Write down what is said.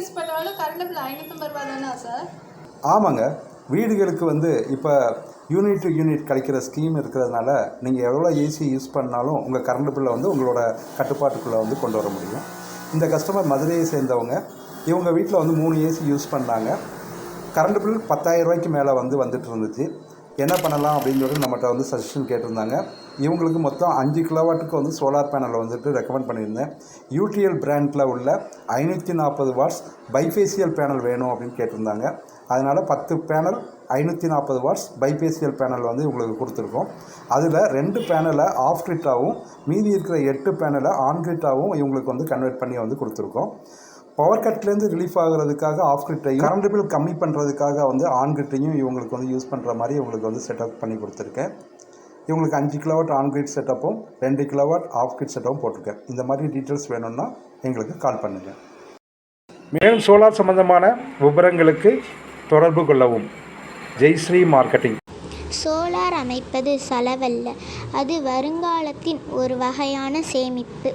Use பண்ணாலும் current bill 550 ரூபா தானா சார்? ஆமாங்க. வீடுகளுக்கு வந்து இப்போ யூனிட் டு யூனிட் கிடைக்கிற ஸ்கீம் இருக்கிறதுனால நீங்கள் எவ்வளோ ஏசி யூஸ் பண்ணாலும் உங்கள் கரண்ட் பில்லை வந்து உங்களோட கட்டுப்பாட்டுக்குள்ளே வந்து கொண்டு வர முடியும். இந்த கஸ்டமர் மதுரையை சேர்ந்தவங்க. இவங்க வீட்டில் வந்து 3 ஏசி யூஸ் பண்ணாங்க. கரண்ட் பில் 10,000 ரூபாய்க்கு மேலே வந்துட்டு இருந்துச்சு. என்ன பண்ணலாம் அப்படின்னு சொல்லிட்டு நம்மகிட்ட வந்து சஜஷன் கேட்டிருந்தாங்க. இவங்களுக்கு மொத்தம் 5 கிலோவாட்டுக்கு வந்து சோலார் பேனலை வந்துட்டு ரெக்கமெண்ட் பண்ணியிருந்தேன். யூடிஎல் பிராண்டில் உள்ள 540 வாட்ஸ் பைஃபேசியல் பேனல் வேணும் அப்படின்னு கேட்டிருந்தாங்க. அதனால் 10 பேனல் 540 வாட்ஸ் பைஃபேசியல் பேனல் வந்து இவங்களுக்கு கொடுத்துருக்கோம். அதில் 2 பேனலை ஆஃப் கிரிட்டாகவும் மீதி இருக்கிற 8 பேனலை ஆன் கிரிட்டாகவும் இவங்களுக்கு வந்து கன்வெர்ட் பண்ணி வந்து கொடுத்துருக்கோம். பவர் கட்லேருந்து ரிலீஃப் ஆகிறதுக்காக ஆஃப் கிரிட்டையும் கரண்ட் பில் கம்மி பண்ணுறதுக்காக வந்து ஆன் கிரிட்டையும் இவங்களுக்கு வந்து யூஸ் பண்ணுற மாதிரி இவங்களுக்கு வந்து செட்டப் பண்ணி கொடுத்துருக்கேன். இவங்களுக்கு 5 கிலோவாட் ஆன் கிரிட் செட்டப்பும் 2 கிலோவாட் ஆஃப் கிரிட் செட்டப்பும் போட்டிருக்கேன். இந்த மாதிரி டீட்டெயில்ஸ் வேணும்னா எங்களுக்கு கால் பண்ணுங்கள். மேலும் சோலார் சம்பந்தமான விவரங்களுக்கு தொடர்பு கொள்ளவும். ஜெய்ஸ்ரீ மார்க்கெட்டிங். சோலார் அமைப்பது செலவல்ல, அது வருங்காலத்தின் ஒரு வகையான சேமிப்பு.